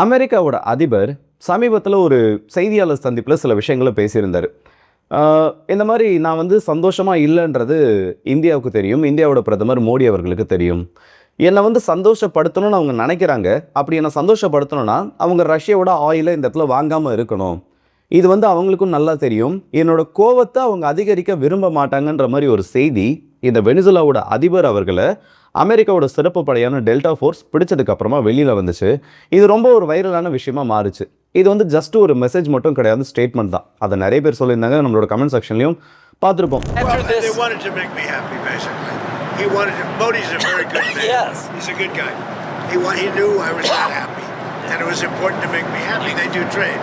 அமெரிக்காவோட அதிபர் சமீபத்தில் ஒரு செய்தியாளர் சந்திப்பில் சில விஷயங்களை பேசியிருந்தார். இந்த மாதிரி நான் வந்து சந்தோஷமாக இல்லைன்றது இந்தியாவுக்கு தெரியும், இந்தியாவோட பிரதமர் மோடி அவர்களுக்கு தெரியும். என்னை வந்து சந்தோஷப்படுத்தணும்னு அவங்க நினைக்கிறாங்க. அப்படி என்னை சந்தோஷப்படுத்தணும்னா அவங்க ரஷ்யாவோட ஆயிலை இந்த இடத்துல வாங்காமல் இருக்கணும். இது வந்து அவங்களுக்கும் நல்லா தெரியும். என்னோட கோவத்தை அவங்க அதிகரிக்க விரும்ப மாட்டாங்கன்ற மாதிரி ஒரு செய்தி இந்த வெனிசுலாவோட அதிபர் அவர்களை அமெரிக்காவோட சிறப்பு படையான டெல்டா ஃபோர்ஸ் பிடிச்சதுக்கு அப்புறமா வெளியில் வந்துச்சு. இது ரொம்ப ஒரு வைரலான விஷயமா மாறுச்சு. இது வந்து ஜஸ்ட் ஒரு மெசேஜ் மட்டும் கிடையாது, ஸ்டேட்மெண்ட் தான். அதை நிறைய பேர் சொல்லியிருந்தாங்க, நம்மளோட கமெண்ட் செக்ஷன்லையும் பார்த்துருப்போம். Modi's a very good man. Yes. He's a good guy. He knew I was not happy, and it was important to make me happy. They do trade.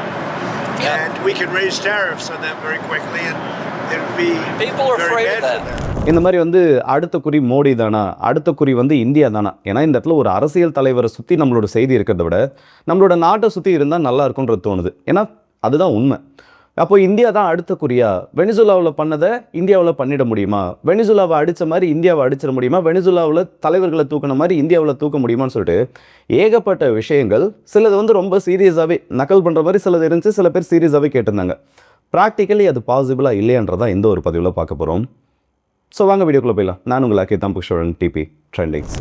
Yeah. And we can raise tariffs on them very quickly, and it would be people are afraid of that. இந்த மாதிரி வந்து அடுத்த குறி மோடி தானா, அடுத்த குறி வந்து India தானா? ஏன்னா இந்த இடத்துல ஒரு அரசியல் தலைவரை சுற்றி நம்மளோட செய்தி இருக்கிறத விட நம்மளோட நாட்டை சுற்றி இருந்தால் நல்லா இருக்கும்ன்றது தோணுது. ஏன்னா அதுதான் உண்மை. அப்போ இந்தியா தான் அடுத்த குறியா? வெனிசுலாவில் பண்ணதை இந்தியாவில் பண்ணிட முடியுமா? வெனிசுலாவை அடித்த மாதிரி இந்தியாவை அடிச்சிட முடியுமா? வெனிசுலாவில் தலைவர்களை தூக்கின மாதிரி இந்தியாவில் தூக்க முடியுமான்னு சொல்லிட்டு ஏகப்பட்ட விஷயங்கள், சிலது வந்து ரொம்ப சீரியஸாகவே நக்கல் பண்ணுற மாதிரி சிலது இருந்துச்சு, சில பேர் சீரியஸாகவே கேட்டிருந்தாங்க. ப்ராக்டிக்கலி அது பாசிபிளாக இல்லையான்றதான் இந்த ஒரு பதிவில் பார்க்க போகிறோம். ஸோ வாங்க வீடியோக்குள்ளே போயிடலாம். நான் உங்கள் அக்கேதான் புஷ்வரன், டிபி ட்ரெண்டிங்ஸ்.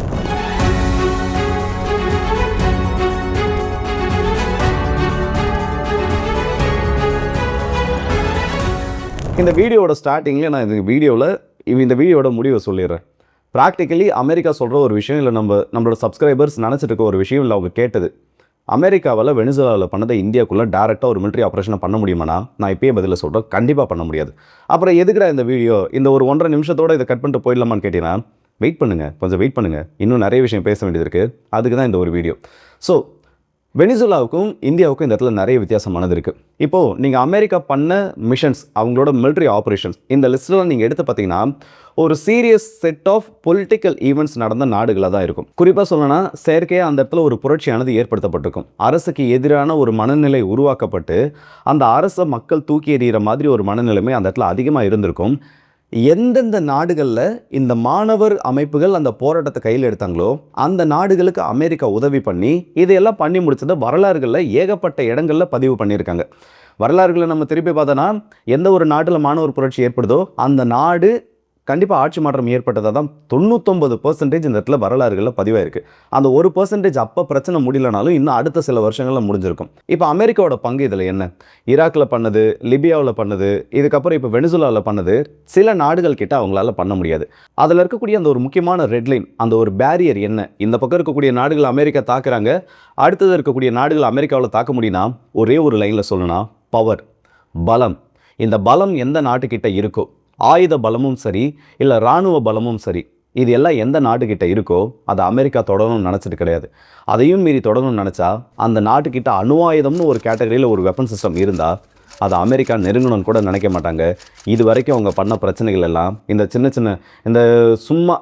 இந்த வீடியோவோட ஸ்டார்டிங்லேயே நான் இந்த வீடியோட முடிவை சொல்லிடுறேன். ப்ராக்டிக்கலி அமெரிக்கா சொல்கிற ஒரு விஷயம், இல்லை நம்மளோட சப்ஸ்கிரைபர்ஸ் நினச்சிட்டு இருக்க ஒரு விஷயம், இல்லை அவங்க கேட்டது, அமெரிக்காவில் வெனிசுலாவில் பண்ணதை இந்தியாவுக்குள்ளே டேரெக்டாக ஒரு மிலிட்ரி ஆப்ரேஷனை பண்ண முடியுமானா நான் இப்பயே பதில் சொல்கிறேன், கண்டிப்பாக பண்ண முடியாது. அப்புறம் எதுக்குடா இந்த வீடியோ, இந்த ஒரு 1.5 நிமிஷத்தோடு இதை கட் பண்ணிட்டு போயிடலாமான்னு கேட்டீங்கன்னா, வெயிட் பண்ணுங்கள், கொஞ்சம் வெயிட் பண்ணுங்கள், இன்னும் நிறைய விஷயம் பேச வேண்டியது இருக்குது. அதுக்கு தான் இந்த ஒரு வீடியோ. ஸோ வெனிசுலாவுக்கும் இந்தியாவுக்கும் இந்த இடத்துல நிறைய வித்தியாசமானது இருக்குது. இப்போது நீங்கள் அமெரிக்கா பண்ண மிஷன்ஸ், அவங்களோட மிலிட்ரி ஆப்ரேஷன்ஸ், இந்த லிஸ்ட்டில் நீங்கள் எடுத்து பார்த்தீங்கன்னா ஒரு series set of political events நடந்த நாடுகளாக தான் இருக்கும். குறிப்பாக சொல்லணும்னா செயற்கையாக அந்த இடத்துல ஒரு புரட்சியானது ஏற்படுத்தப்பட்டிருக்கும். அரசுக்கு எதிரான ஒரு மனநிலை உருவாக்கப்பட்டு அந்த அரசை மக்கள் தூக்கி எறிகிற மாதிரி ஒரு மனநிலைமை அந்த இடத்துல அதிகமாக இருந்திருக்கும். எந்தெந்த நாடுகளில் இந்த மாணவர் அமைப்புகள் அந்த போராட்டத்தை கையில் எடுத்தாங்களோ அந்த நாடுகளுக்கு அமெரிக்கா உதவி பண்ணி இதையெல்லாம் பண்ணி முடிச்சதை வரலாறுகளில் ஏகப்பட்ட இடங்களில் பதிவு பண்ணியிருக்காங்க. வரலாறுகளை நம்ம திருப்பி பார்த்தோன்னா எந்த ஒரு நாட்டில் மாணவர் புரட்சி ஏற்படுதோ அந்த நாடு கண்டிப்பாக ஆட்சி மாற்றம் ஏற்பட்டதாக தான் 99% இந்த இடத்துல வரலாறுகளில் பதிவாயிருக்கு. அந்த 1% அப்போ பிரச்சனை முடியலனாலும் இன்னும் அடுத்த சில வருஷங்களில் முடிஞ்சிருக்கும். இப்போ அமெரிக்காவோட பங்கு இதில் என்ன? ஈராக்கில் பண்ணது, லிபியாவில் பண்ணது, இதுக்கப்புறம் இப்போ வெனிசுலாவில் பண்ணது, சில நாடுகள் கிட்ட அவங்களால பண்ண முடியாது. அதில் இருக்கக்கூடிய அந்த ஒரு முக்கியமான ரெட்லைன், அந்த ஒரு பேரியர் என்ன? இந்த பக்கம் இருக்கக்கூடிய நாடுகள் அமெரிக்கா தாக்குறாங்க, அடுத்தது இருக்கக்கூடிய நாடுகள் அமெரிக்காவில் தாக்க முடியும்னா ஒரே ஒரு லைனில் சொல்லணும்னா பவர், பலம். இந்த பலம் எந்த நாட்டுக்கிட்ட இருக்கோ, ஆயுத பலமும் சரி இல்லை இராணுவ பலமும் சரி, இது எல்லாம் எந்த நாட்டுக்கிட்ட இருக்கோ அதை அமெரிக்கா தொடரணும்னு நினச்சிட்டு கிடையாது. அதையும் மீறி தொடரணும்னு நினச்சா அந்த நாட்டுக்கிட்ட அணு ஆயுதம்னு ஒரு கேட்டகரியில் ஒரு வெப்பன் சிஸ்டம் இருந்தால் அதை அமெரிக்கா நெருங்கணும்னு கூட நினைக்க மாட்டாங்க. இது வரைக்கும் அவங்க பண்ண பிரச்சனைகள் எல்லாம் இந்த சின்ன இந்த சும்மா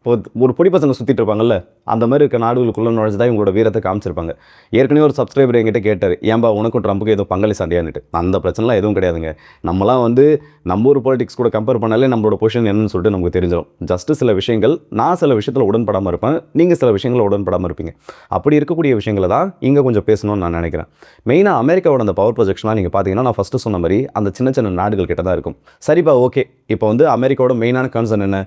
இப்போ ஒரு பொடி பசங்க சுற்றிட்டு இருப்பாங்கல்ல, அந்த மாதிரி இருக்க நாடுகளுக்குள்ளே நுழைஞ்சு தான் இவங்களோட வீரத்தை காமிச்சிருப்பாங்க. ஏற்கனவே ஒரு சப்ஸ்கிரைபர் என்கிட்ட கேட்டார், ஏன்பா உனக்கும் ட்ரம்புக்கு ஏதோ பங்காளி சண்டையான்னுட்டு. அந்த பிரச்சனைலாம் எதுவும் கிடையாதுங்க. நம்மளாம் வந்து நம்ம ஒரு பாலிடிக்ஸ் கூட கம்பேர் பண்ணாலே நம்மளோட பொசிஷன் என்னன்னு சொல்லிட்டு நமக்கு தெரிஞ்சிடும். ஜஸ்ட்டு சில விஷயங்கள், நான் சில விஷயத்தில் உடன்படாமல் இருப்பேன், நீங்கள் சில விஷயங்களில் உடன்படாமல் இருப்பீங்க. அப்படி இருக்கக்கூடிய விஷயங்களை தான் இங்கே கொஞ்சம் பேசணும்னு நான் நினைக்கிறேன். மெயினாக அமெரிக்காவோட அந்த பவர் ப்ரொஜெக்ஷனாக நீங்கள் பார்த்தீங்கன்னா நான் ஃபஸ்ட்டு சொன்ன மாதிரி அந்த சின்ன நாடுகள் கிட்ட தான் இருக்கும். சரிப்பா, ஓகே. இப்போ வந்து அமெரிக்காவோட மெயினான கன்சர்ன் என்ன?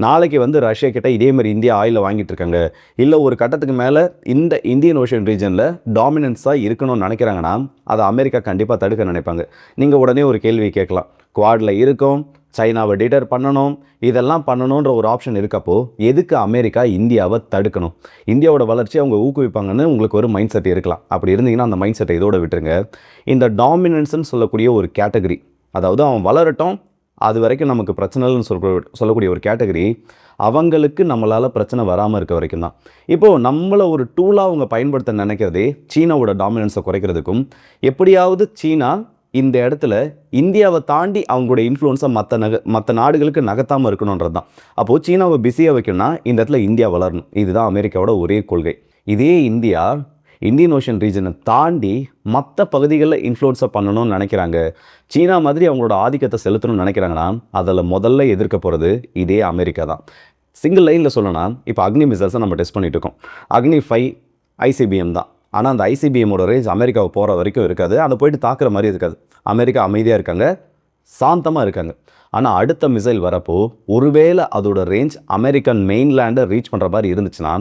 நாளைக்கு வந்து ரஷ்யா கிட்ட இதே மாதிரி இந்தியா ஆயில வாங்கிட்டு இருக்காங்க, இல்லை ஒரு கட்டத்துக்கு மேலே இந்த இந்தியன் ஓஷன் ரீஜனில் டாமினன்ஸாக இருக்கணும்னு நினைக்கிறாங்கன்னா அதை அமெரிக்கா கண்டிப்பாக தடுக்க நினைப்பாங்க. நீங்கள் உடனே ஒரு கேள்வி கேட்கலாம், குவாடில் இருக்கும், சைனாவை டிட்டர் பண்ணணும், இதெல்லாம் பண்ணணுன்ற ஒரு ஆப்ஷன் இருக்கப்போ எதுக்கு அமெரிக்கா இந்தியாவை தடுக்கணும்? இந்தியாவோட வளர்ச்சி அவங்க ஊக்குவிப்பாங்கன்னு உங்களுக்கு ஒரு மைண்ட் செட் இருக்கலாம். அப்படி இருந்தீங்கன்னா அந்த மைண்ட் செட்டை இதோட விட்டுருங்க. இந்த டாமினன்ஸ்ன்னு சொல்லக்கூடிய ஒரு கேட்டகரி, அதாவது அவன் வளரட்டும், அது வரைக்கும் நமக்கு பிரச்சனைன்னு சொல்லக்கூடிய ஒரு கேட்டகரி, அவங்களுக்கு நம்மளால் பிரச்சனை வராமல் இருக்க வரைக்கும் தான். இப்போது நம்மளை ஒரு டூலாக அவங்க பயன்படுத்த நினைக்கிறதே சீனாவோட டாமினன்ஸை குறைக்கிறதுக்கும், எப்படியாவது சீனா இந்த இடத்துல இந்தியாவை தாண்டி அவங்களோட இன்ஃப்ளூன்ஸை மற்ற நாடுகளுக்கு நகர்த்தாமல் இருக்கணுன்றது தான். அப்போது சீனாவை பிஸியாக வைக்கணும்னா இந்த இடத்துல இந்தியா வளரணும். இதுதான் அமெரிக்காவோட ஒரே கொள்கை. இதே இந்தியா இந்தியன் ஓஷன் ரீஜனை தாண்டி மற்ற பகுதிகளில் இன்ஃப்ளூன்ஸை பண்ணணும்னு நினைக்கிறாங்க, சீனா மாதிரி அவங்களோட ஆதிக்கத்தை செலுத்தணும்னு நினைக்கிறாங்கன்னா அதில் முதல்ல எதிர்க்க போகிறது இதே அமெரிக்கா தான். சிங்கிள் லைனில் சொல்லணும்னா இப்போ அக்னி மிசைல்ஸை நம்ம டெஸ்ட் பண்ணிகிட்டு இருக்கோம். அக்னி 5 ICBM தான். ஆனால் அந்த ஐசிபிஎம்மோட ரேஞ்ச் அமெரிக்காவை போகிற வரைக்கும் இருக்காது. அதை போயிட்டு தாக்குற மாதிரி இருக்காது. அமெரிக்கா அமைதியாக இருக்காங்க, சாந்தமாக இருக்காங்க. ஆனால் அடுத்த மிசைல் வரப்போ ஒருவேளை அதோட ரேஞ்ச் அமெரிக்கன் மெயின்லேண்டை ரீச் பண்ணுற மாதிரி இருந்துச்சுன்னா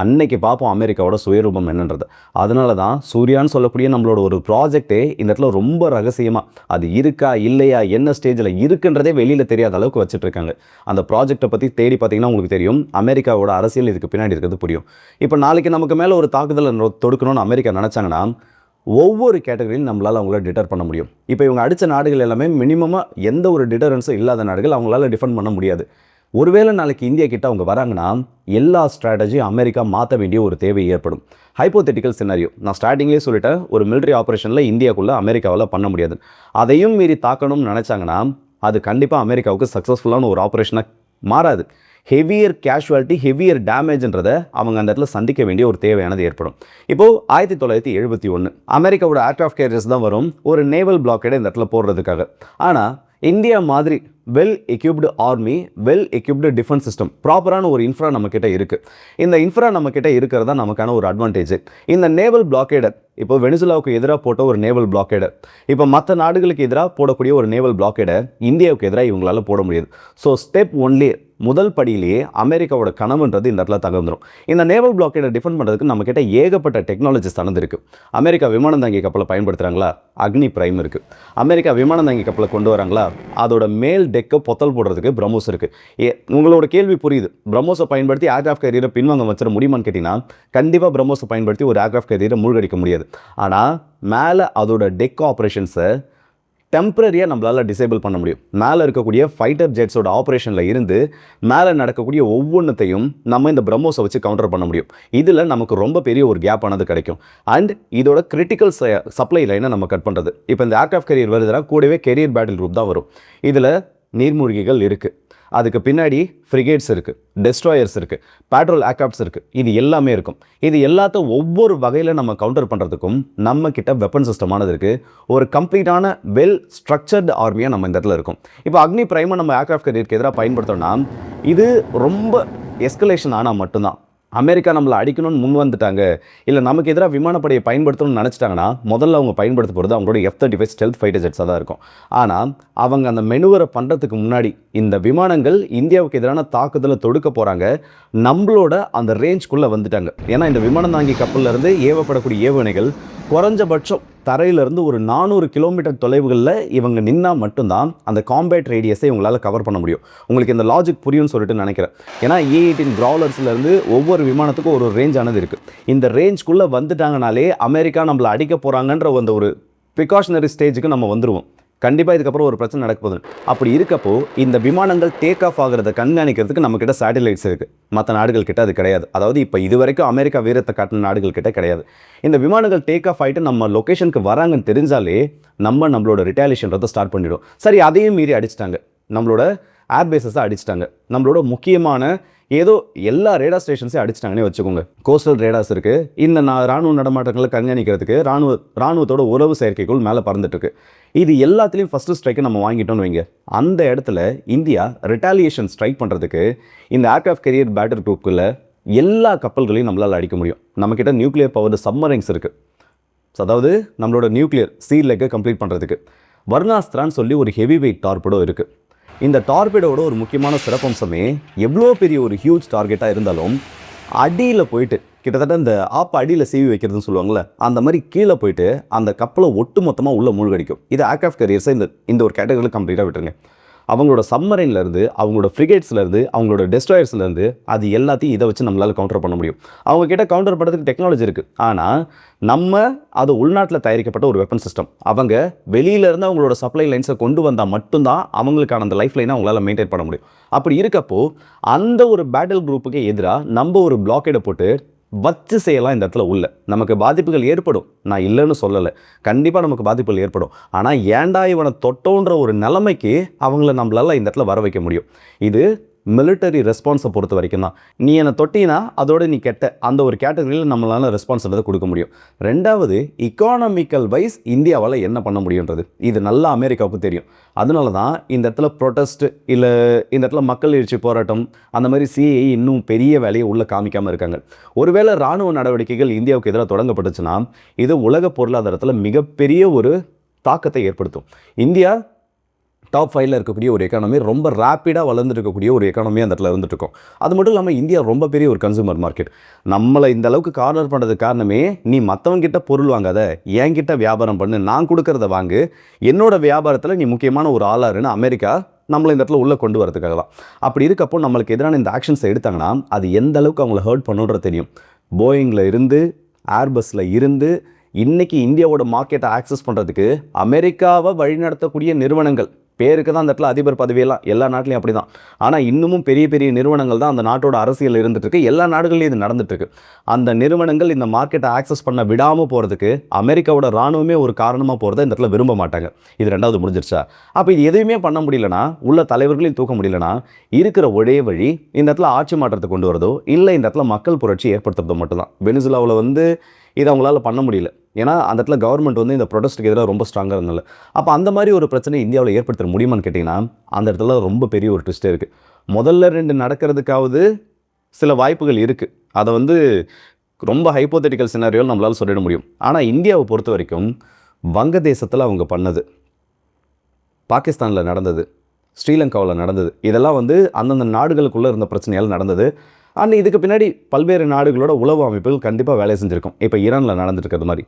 அன்னைக்கு பார்ப்போம் அமெரிக்காவோட சுயரூபம் என்னன்றது. அதனால தான் சூர்யான்னு சொல்லக்கூடிய நம்மளோட ஒரு ப்ராஜெக்டே இந்த இடத்துல ரொம்ப ரகசியமாக அது இருக்கா இல்லையா என்ன ஸ்டேஜில் இருக்குன்றதே வெளியில் தெரியாத அளவுக்கு வச்சுட்டு இருக்காங்க. அந்த ப்ராஜெக்டை பற்றி தேடி பார்த்தீங்கன்னா உங்களுக்கு தெரியும், அமெரிக்காவோட அரசியல் இதுக்கு பின்னாடி இருக்கிறது புரியும். இப்போ நாளைக்கு நமக்கு மேலே ஒரு தாக்குதலை தொடுக்கணும்னு அமெரிக்கா நினச்சாங்கன்னா ஒவ்வொரு கேட்டகரியிலும் நம்மளால் அவங்கள டிட்டர் பண்ண முடியும். இப்போ இவங்க அடித்த நாடுகள் எல்லாமே மினிமமாக எந்த ஒரு டிட்டரன்ஸும் இல்லாத நாடுகள், அவங்களால டிஃபெண்ட் பண்ண முடியாது. ஒருவேளை நாளைக்கு இந்தியா கிட்ட அவங்க வராங்கன்னா எல்லா ஸ்ட்ராட்டஜியும் அமெரிக்கா மாற்ற வேண்டிய ஒரு தேவை ஏற்படும். ஹைப்போதெட்டிக்கல் சினாரியோ, நான் ஸ்டார்டிங்லேயே சொல்லிட்டேன், ஒரு மிலிட்ரி ஆப்ரேஷனில் இந்தியாவுக்குள்ளே அமெரிக்காவில் பண்ண முடியாது. அதையும் மீறி தாக்கணும்னு நினச்சாங்கன்னா அது கண்டிப்பாக அமெரிக்காவுக்கு சக்ஸஸ்ஃபுல்லான ஒரு ஆப்ரேஷனாக மாறாது. ஹெவியர் கேஷுவாலிட்டி, ஹெவியர் டேமேஜ்ன்றதை அவங்க அந்த இடத்துல சந்திக்க வேண்டிய ஒரு தேவையானது ஏற்படும். இப்போது 1971 அமெரிக்காவோட ஏர்க்ராஃப்ட் கேரியர்ஸ் தான் வரும் ஒரு நேவல் பிளாக்கேடை இந்த இடத்துல போடுறதுக்காக. ஆனால் இந்தியா மாதிரி well equipped army, well equipped defence system, ப்ராப்பரான ஒரு இன்ஃப்ரா நம்மக்கிட்ட இருக்குது. இந்த இன்ஃப்ரா நம்மக்கிட்ட இருக்கிறது தான் நமக்கான ஒரு அட்வான்டேஜ். இந்த நேவல் பிளாக்கேடர் இப்போ வெனிசுலாவுக்கு எதிராக போட்ட ஒரு நேவல் பிளாக்கேடர், இப்போ மற்ற நாடுகளுக்கு எதிராக போடக்கூடிய ஒரு நேவல் பிளாக்கேடை இந்தியாவுக்கு எதிராக இவங்களால போட முடியாது. ஸோ ஸ்டெப் ஒன்லி முதல் படியிலேயே அமெரிக்காவோட கனவுன்றது இந்த இடத்துல தகர்ந்துடும். இந்த நேவல் பிளாக்கேடை டிஃபெண்ட் பண்ணுறதுக்கு நம்மக்கிட்ட ஏகப்பட்ட டெக்னாலஜிஸ் தந்துருக்கு. அமெரிக்கா விமானம் தாங்கி கப்பலை பயன்படுத்துகிறாங்களா, அக்னி பிரைம் இருக்குது. அமெரிக்கா விமானம் தாங்கி கப்பலை கொண்டு வராங்களா, அதோட மேல் டெக்கை பொத்தல் போடுறதுக்கு பிரம்மோஸ் இருக்குது. உங்களோட கேள்வி புரியுது, பிரம்மோஸை பயன்படுத்தி ஏர்க்ராஃப்ட் கேரியரை பின்வாங்க வச்சிட முடியுமான்னு கேட்டிங்கன்னா கண்டிப்பாக பிரம்மோஸை பயன்படுத்தி ஒரு ஏர்க்ராஃப்ட் கேரியரை மூழ்கடிக்க முடியாது. ஆனால் மேலே அதோட டெக் ஆப்ரேஷன்ஸை டெம்பரரியாக நம்மளால் டிசேபிள் பண்ண முடியும். மேலே இருக்கக்கூடிய ஃபைட்டர் ஜெட்ஸோட ஆப்ரேஷனில் இருந்து மேலே நடக்கக்கூடிய ஒவ்வொன்றத்தையும் நம்ம இந்த பிரம்மோஸை வச்சு கவுண்டர் பண்ண முடியும். இதில் நமக்கு ரொம்ப பெரிய ஒரு கேப் ஆனது கிடைக்கும். அண்ட் இதோட கிரிட்டிக்கல் சப்ளை லைனை நம்ம கட் பண்ணுறது. இப்போ இந்த ஏர்க்ராஃப்ட் கேரியர் வருதுன்னா கூடவே கெரியர் பேட்டில் குரூப் தான் வரும். இதில் நீர்மூழ்கிகள் இருக்குது, அதுக்கு பின்னாடி ஃப்ரிகேட்ஸ் இருக்குது, டெஸ்ட்ராயர்ஸ் இருக்குது, பேட்ரோல் ஏர்க்ராஃப்ட்ஸ் இருக்குது, இது எல்லாமே இருக்கும். இது எல்லாத்தையும் ஒவ்வொரு வகையில் நம்ம கவுண்டர் பண்ணுறதுக்கும் நம்ம கிட்ட வெப்பன் சிஸ்டமானது இருக்குது. ஒரு கம்ப்ளீட்டான வெல் ஸ்ட்ரக்சர்டு ஆர்மியாக நம்ம இந்த இடத்துல இருக்கும். இப்போ அக்னி பிரைமை நம்ம ஏர்க்ராஃப்ட் கேரியருக்கு எதிராக பயன்படுத்தோம்னா இது ரொம்ப எஸ்கலேஷன் ஆனால் மட்டும்தான். அமெரிக்கா நம்மளை அடிக்கணும்னு முன் வந்துட்டாங்க, இல்லை நமக்கு எதிராக விமானப்படையை பயன்படுத்தணும்னு நினச்சிட்டாங்கன்னா முதல்ல அவங்க பயன்படுத்த போகிறது அவங்களோட F-35 ஸ்டெல்த் ஃபைட்டர் ஜெட்ஸாக தான் இருக்கும். ஆனால் அவங்க அந்த மெனுவரை பண்ணுறதுக்கு முன்னாடி இந்த விமானங்கள் இந்தியாவுக்கு எதிரான தாக்குதலை தொடுக்க போகிறாங்க, நம்மளோட அந்த ரேஞ்சுக்குள்ளே வந்துட்டாங்க. ஏன்னா இந்த விமானம் தாங்கி கப்பலிருந்து ஏவப்படக்கூடிய ஏவுகணைகள் குறைஞ்சபட்சம் தரையிலிருந்து ஒரு 400 கிலோமீட்டர் தொலைவுகளில் இவங்க நின்னால் மட்டும்தான் அந்த காம்பேட் ரேடியஸை இவங்களால் கவர் பண்ண முடியும். உங்களுக்கு இந்த லாஜிக் புரியும்னு சொல்லிட்டு நினைக்கிறேன். ஏன்னா E-18 கிராவலர்ஸ்லேருந்து ஒவ்வொரு விமானத்துக்கும் ஒரு ரேஞ்ச் ஆனது இருக்குது. இந்த ரேஞ்சுக்குள்ளே வந்துட்டாங்கனாலே அமெரிக்கா நம்மளை அடிக்க போகிறாங்கன்ற அந்த ஒரு ப்ரிகாஷனரி ஸ்டேஜுக்கு நம்ம வந்துடுவோம். கண்டிப்பாக இதுக்கப்புறம் ஒரு பிரச்சனை நடக்க போகுது. அப்படி இருக்கப்போ இந்த விமானங்கள் டேக் ஆஃப் ஆகிறத கண்காணிக்கிறதுக்கு நம்மக்கிட்ட சேட்டலைட்ஸ் இருக்குது. மற்ற நாடுகள் கிட்ட அது கிடையாது. அதாவது இப்போ இது வரைக்கும் அமெரிக்கா வீரத்தை காட்டின நாடுகள் கிட்ட கிடையாது. இந்த விமானங்கள் டேக் ஆஃப் ஆகிட்டு நம்ம லொக்கேஷனுக்கு வராங்கன்னு தெரிஞ்சாலே நம்மளோட ரிட்டாலியேஷன்றதை ஸ்டார்ட் பண்ணிடும். சரி, அதையும் மீறி அடிச்சிட்டாங்க, நம்மளோட ஏர்பேஸஸை அடிச்சிட்டாங்க, நம்மளோட முக்கியமான ஏதோ எல்லா ரேடார் ஸ்டேஷன்ஸையும் அடிச்சிட்டாங்கன்னே வச்சுக்கோங்க. கோஸ்டல் ரேடார்ஸ் இருக்குது, இந்த ராணுவ நடமாட்டங்களை கண்காணிக்கிறதுக்கு ராணுவத்தோட உறவு செயற்கைக்குள் மேலே பறந்துட்டுருக்கு. இது எல்லாத்துலேயும் ஃபஸ்ட்டு ஸ்ட்ரைக்கை நம்ம வாங்கிட்டோன்னு வைங்க. அந்த இடத்துல இந்தியா ரிட்டாலியேஷன் ஸ்ட்ரைக் பண்ணுறதுக்கு இந்த ஏர்க்ராஃப்ட் கேரியர் பேட்டர் குரூப்புக்குள்ள எல்லா கப்பல்களையும் நம்மளால் அடிக்க முடியும். நம்மக்கிட்ட நியூக்ளியர் பவர்டு சப்மரைன்ஸ் இருக்குது. அதாவது நம்மளோட நியூக்ளியர் சீல் லெக்கை கம்ப்ளீட் பண்ணுறதுக்கு வர்ணாஸ்திரான்னு சொல்லி ஒரு ஹெவி வெயிட் டார்பிடோ இருக்குது. இந்த டார்பிடோட ஒரு முக்கியமான சிறப்பம்சமே எவ்வளோ பெரிய ஒரு ஹியூஜ் டார்கெட்டாக இருந்தாலும் அடியில் போயிட்டு கிட்டத்தட்ட இந்த அடியில் சீவி வைக்கிறதுன்னு சொல்லுவாங்கள்ல, அந்த மாதிரி கீழே போயிட்டு அந்த கப்பலை ஒட்டு மொத்தமாக உள்ள மூழ்கடிக்கும். இது ஏர்க்ராஃப்ட் கேரியர்ஸை இந்த ஒரு கேட்டகரியில் கம்ப்ளீட்டாக விட்டுருங்க. அவங்களோட சம்மரைன்லேருந்து, அவங்களோட ஃப்ரிகேட்ஸ்லேருந்து, அவங்களோட டெஸ்ட்ராயர்ஸ்லேருந்து அது எல்லாத்தையும் இதை வச்சு நம்மளால் கவுண்டர் பண்ண முடியும். அவங்க கிட்ட கவுண்டர் பண்ணுறதுக்கு டெக்னாலஜி இருக்குது. ஆனால் நம்ம அது உள்நாட்டில் தயாரிக்கப்பட்ட ஒரு வெப்பன் சிஸ்டம். அவங்க வெளியிலேருந்து அவங்களோட சப்ளை லைன்ஸை கொண்டு வந்தால் மட்டும்தான் அவங்களுக்கான அந்த லைஃப் லைனை அவங்களால மெயின்டைன் பண்ண முடியும். அப்படி இருக்கப்போ அந்த ஒரு பேட்டில் குரூப்புக்கு எதிராக நம்ம ஒரு பிளாக்கேடை போட்டு வச்சு செய்யலாம். இந்த இடத்துல உள்ள நமக்கு பாதிப்புகள் ஏற்படும், நான் இல்லைன்னு சொல்லலை, கண்டிப்பாக நமக்கு பாதிப்புகள் ஏற்படும். ஆனால் ஏண்டா இவனை தொட்டோன்ற ஒரு நிலைமைக்கு அவங்கள நம்மளால இந்த இடத்துல வர வைக்க முடியும். இது மிலிட்டரி ரெஸ்பான்ஸை பொறுத்த வரைக்கும் தான். நீ என்னை தொட்டினா அதோட நீ கெட்ட அந்த ஒரு கேட்டகரியில் நம்மளால ரெஸ்பான்ஸ்ன்றதை கொடுக்க முடியும். ரெண்டாவது, இக்கானமிக்கல் வைஸ் இந்தியாவால் என்ன பண்ண முடியுன்றது இது நல்லா அமெரிக்காவுக்கு தெரியும். அதனால தான் இந்த இடத்துல ப்ரொட்டஸ்ட் இல்லை இந்த இடத்துல மக்கள் எழுச்சி போராட்டம் அந்த மாதிரி சிஏஇ இன்னும் பெரிய வேலையை உள்ளே காமிக்காமல் இருக்காங்க. ஒருவேளை இராணுவ நடவடிக்கைகள் இந்தியாவுக்கு எதிராக தொடங்கப்பட்டுச்சுன்னா இது உலக பொருளாதாரத்தில் மிகப்பெரிய ஒரு தாக்கத்தை ஏற்படுத்தும். இந்தியா டாப் 5ல் இருக்கக்கூடிய ஒரு எக்கானமி, ரொம்ப ரேப்பிடாக வளர்ந்துட்டு இருக்கக்கூடிய ஒரு எக்கானமி அந்த இடத்துல இருந்துட்டு இருக்கோம். அது மட்டும் இல்லாமல் இந்தியா ரொம்ப பெரிய ஒரு கன்சூமர் மார்க்கெட். நம்மளை இந்த அளவுக்கு கார்னர் பண்ணுறதுக்கு காரணமே நீ மற்றவங்கிட்ட பொருள் வாங்காத, என்கிட்ட வியாபாரம் பண்ணு, நான் கொடுக்கறத வாங்கு, என்னோட வியாபாரத்தில் நீ முக்கியமான ஒரு ஆளாருன்னு அமெரிக்கா நம்மளை இந்த இடத்துல உள்ளே கொண்டு வரதுக்காக தான். அப்படி இருக்கப்போ நம்மளுக்கு எதிரான இந்த ஆக்ஷன்ஸை எடுத்தாங்கன்னா அது எந்த அளவுக்கு அவங்கள ஹர்ட் பண்ணுன்றது தெரியும். போயிங்கில் இருந்து ஏர்பஸில் இருந்து இன்றைக்கி இந்தியாவோட மார்க்கெட்டை ஆக்சஸ் பண்ணுறதுக்கு அமெரிக்காவை வழிநடத்தக்கூடிய நிறுவனங்கள், பேருக்கு தான் அந்த இடத்துல அதிபர் பதவியெல்லாம் எல்லா நாட்டிலையும் அப்படி தான். ஆனால் இன்னமும் பெரிய பெரிய நிறுவனங்கள் தான் அந்த நாட்டோட அரசியல் இருந்துகிட்ருக்கு. எல்லா நாடுகள்லையும் இது நடந்துகிட்ருக்கு. அந்த நிறுவனங்கள் இந்த மார்க்கெட்டை ஆக்சஸ் பண்ண விடாமல் போகிறதுக்கு அமெரிக்காவோட இராணுவமே ஒரு காரணமாக போகிறத இந்த இடத்துல விரும்ப மாட்டாங்க. இது ரெண்டாவது முடிஞ்சிருச்சா? அப்போ இது எதுவுமே பண்ண முடியலனா, உள்ள தலைவர்களையும் தூக்க முடியலனா, இருக்கிற ஒரே வழி இந்த இடத்துல ஆட்சி மாற்றத்தை கொண்டு வரதோ இல்லை இந்த இடத்துல மக்கள் புரட்சி ஏற்படுத்துறதோ மட்டும்தான். வெனிசுலாவில் இதை அவங்களால பண்ண முடியல. ஏன்னா அந்த இடத்துல கவர்மெண்ட் இந்த ப்ரொடெஸ்ட்டுக்கு எதிராக ரொம்ப ஸ்ட்ராங்காக இருந்ததில்ல. அப்போ அந்த மாதிரி ஒரு பிரச்சனை இந்தியாவில் ஏற்படுத்த முடியுமான்னு கேட்டிங்கன்னா அந்த இடத்துல ரொம்ப பெரிய ஒரு ட்விஸ்ட் இருக்குது. முதல்ல 2 நடக்கிறதுக்காவது சில வாய்ப்புகள் இருக்குது. அதை ரொம்ப ஹைப்போதெட்டிக்கல் சினாரியோவில் நம்மளால் சொல்லிட முடியும். ஆனால் இந்தியாவை பொறுத்த வரைக்கும் வங்கதேசத்தில் அவங்க பண்ணது, பாகிஸ்தானில் நடந்தது, ஸ்ரீலங்காவில் நடந்தது, இதெல்லாம் அந்தந்த நாடுகளுக்குள்ளே இருந்த பிரச்சனையால் நடந்தது. ஆனால் இதுக்கு பின்னாடி பல்வேறு நாடுகளோட உளவு அமைப்புகள் கண்டிப்பாக வேலை செஞ்சுருக்கும். இப்போ ஈரானில் நடந்துருக்கிறது மாதிரி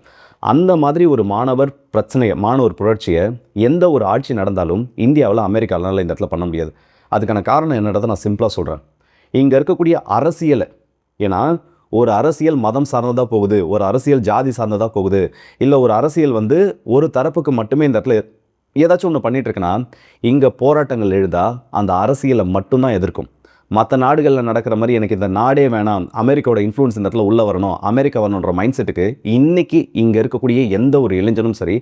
அந்த மாதிரி ஒரு மாணவர் புரட்சியை எந்த ஒரு ஆட்சி நடந்தாலும் இந்தியாவில் அமெரிக்காவில் இந்த இடத்துல பண்ண முடியாது. அதுக்கான காரணம் என்னன்றதை நான் சிம்பிளாக சொல்கிறேன். இங்கே இருக்கக்கூடிய அரசியலை, ஏன்னா ஒரு அரசியல் மதம் சார்ந்ததாக போகுது, ஒரு அரசியல் ஜாதி சார்ந்ததாக போகுது, இல்லை ஒரு அரசியல் ஒரு தரப்புக்கு மட்டுமே இந்த இடத்துல ஏதாச்சும் ஒன்று பண்ணிகிட்டு இருக்குன்னா இங்கே போராட்டங்கள் எழுதா அந்த அரசியலை மட்டும்தான் எதிர்க்கும். மற்ற நாடுகளில் நடக்கிற மாதிரி எனக்கு இந்த நாடே வேணாம், அமெரிக்காவோட இன்ஃப்ளூயன்ஸ் இந்த இடத்துல உள்ளே வரணும், அமெரிக்கா வரணுன்ற மைண்ட் செட்டுக்கு இன்றைக்கி இங்கே இருக்கக்கூடிய எந்த ஒரு இளைஞனும் சரி,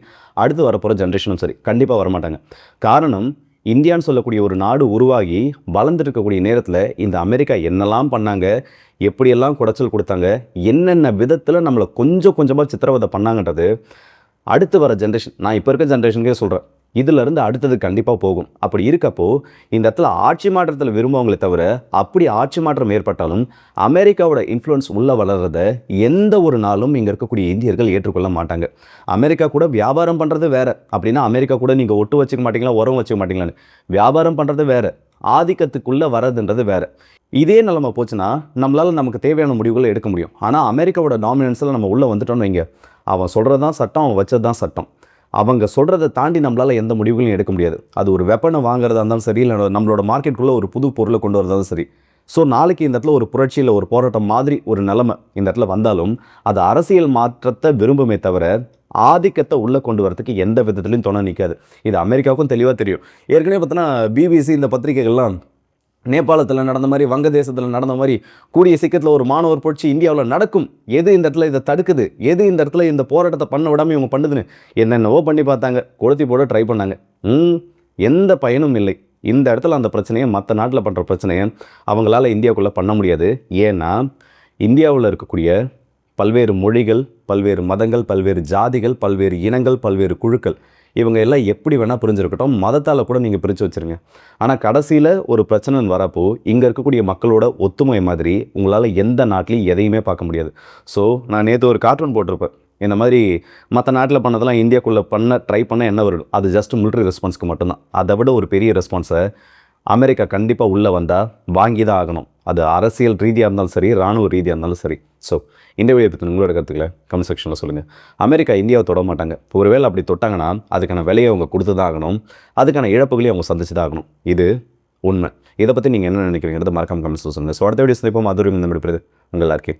அடுத்து வரப்போகிற ஜென்ரேஷனும் சரி, கண்டிப்பாக வரமாட்டாங்க. காரணம், இந்தியான்னு சொல்லக்கூடிய ஒரு நாடு உருவாகி வளர்ந்துட்டு இருக்கக்கூடிய நேரத்தில் இந்த அமெரிக்கா என்னெல்லாம் பண்ணாங்க, எப்படியெல்லாம் குடைச்சல் கொடுத்தாங்க, என்னென்ன விதத்தில் நம்மளை கொஞ்சம் கொஞ்சமாக சித்திரவதை பண்ணாங்கன்றது அடுத்து வர ஜென்ரேஷன், நான் இப்போ இருக்க ஜென்ரேஷனுக்கே சொல்கிறேன், இதிலிருந்து அடுத்தது கண்டிப்பாக போகும். அப்படி இருக்கப்போ இந்த இடத்துல ஆட்சி மாற்றத்தில் விரும்புவங்களே தவிர அப்படி ஆட்சி மாற்றம் ஏற்பட்டாலும் அமெரிக்காவோட இன்ஃப்ளூயன்ஸ் உள்ளே வளர்கிறத எந்த ஒரு நாளும் இங்கே இருக்கக்கூடிய இந்தியர்கள் ஏற்றுக்கொள்ள மாட்டாங்க. அமெரிக்கா கூட வியாபாரம் பண்ணுறது வேறு. அப்படின்னா அமெரிக்கா கூட நீங்கள் ஒட்டு வச்சுக்க மாட்டீங்களா, உரம் வச்சுக்க மாட்டீங்களான்னு. வியாபாரம் பண்ணுறது வேறு, ஆதிக்கத்துக்குள்ளே வரதுன்றது வேறு. இதே நிலைமை போச்சுன்னா நம்மளால் நமக்கு தேவையான முடிவுகளை எடுக்க முடியும். ஆனால் அமெரிக்காவோட டாமினன்ஸில் நம்ம உள்ளே வந்துட்டோம்னு வைங்க, அவன் சொல்கிறது தான் சட்டம், அவன் வச்சது தான் சட்டம். அவங்க சொல்கிறத தாண்டி நம்மளால் எந்த முடிவுகளையும் எடுக்க முடியாது. அது ஒரு வெப்பனை வாங்குறதா இருந்தாலும் சரி, இல்லை நம்மளோட மார்க்கெட்டுக்குள்ளே ஒரு புது பொருளை கொண்டு வரதாலும் சரி. ஸோ நாளைக்கு இந்த இடத்துல ஒரு புரட்சியில் ஒரு போராட்டம் மாதிரி ஒரு நிலைமை இந்த இடத்துல வந்தாலும் அது அரசியல் மாற்றத்தை விரும்புமே தவிர ஆதிக்கத்தை உள்ளே கொண்டு வரதுக்கு எந்த விதத்துலையும் துணை நிற்காது. இது அமெரிக்காவுக்கும் தெளிவாக தெரியும். ஏற்கனவே பார்த்தோன்னா பிபிசி இந்த பத்திரிகைகள்லாம் நேபாளத்தில் நடந்த மாதிரி, வங்கதேசத்தில் நடந்த மாதிரி கூடிய சீக்கிரத்தில் ஒரு மாணவர் புரட்சி இந்தியாவில் நடக்கும், எது இந்த இடத்துல இதை தடுக்குது, எது இந்த இடத்துல இந்த போராட்டத்தை பண்ண விடாமல் இவங்க பண்ணுதுன்னு என்னென்னவோ பண்ணி பார்த்தாங்க, கொளுத்தி போட ட்ரை பண்ணாங்க. எந்த பயனும் இல்லை. இந்த இடத்துல அந்த பிரச்சனையை, மற்ற நாட்டில் பண்ணுற பிரச்சனையை அவங்களால இந்தியாவுக்குள்ளே பண்ண முடியாது. ஏன்னா இந்தியாவில் இருக்கக்கூடிய பல்வேறு மொழிகள், பல்வேறு மதங்கள், பல்வேறு ஜாதிகள், பல்வேறு இனங்கள், பல்வேறு குழுக்கள், இவங்க எல்லாம் எப்படி வேணால் பிரிஞ்சிருக்கட்டும், மதத்தால் கூட நீங்கள் பிரித்து வச்சுருங்க. ஆனால் கடைசியில் ஒரு பிரச்சனைன்னு வரப்போ இங்கே இருக்கக்கூடிய மக்களோட ஒத்துமை மாதிரி உங்களால் எந்த நாட்டிலையும் எதையுமே பார்க்க முடியாது. ஸோ நான் நேற்று ஒரு கார்ட்டூன் போட்டிருப்பேன், இந்த மாதிரி மற்ற நாட்டில் பண்ணதெல்லாம் இந்தியாவுக்குள்ளே ட்ரை பண்ண என்ன வரும், அது ஜஸ்ட் மிலிட்ரி ரெஸ்பான்ஸ்க்கு மட்டும்தான். அதை விட ஒரு பெரிய ரெஸ்பான்ஸை அமெரிக்கா கண்டிப்பாக உள்ளே வந்தால் வாங்கி தான் ஆகணும். அது அரசியல் ரீதியாக இருந்தாலும் சரி, இராணுவ ரீதியாக இருந்தாலும் சரி. ஸோ இந்த வீடியோ பற்றி உங்களோட கருத்துக்களை கமெண்ட் செக்ஷனில் சொல்லுங்கள். அமெரிக்கா இந்தியாவை தொட மாட்டாங்க. ஒருவேளை அப்படி தொட்டாங்கன்னா அதுக்கான விலையை அவங்க கொடுத்து தான் ஆகணும், அதுக்கான இழப்புகளையும் அவங்க சந்திச்சு தான் ஆகணும். இது உண்மை. இதை பற்றி நீங்கள் என்ன நினைக்கிறீங்கிறது மறக்காம கமெண்ட்ஸில் சொல்லுங்கள். ஸோ அடுத்த வீடியோ சந்திப்போம். அதுவரைக்கும் இந்த மாதிரி உங்கள் எல்லாருக்கும்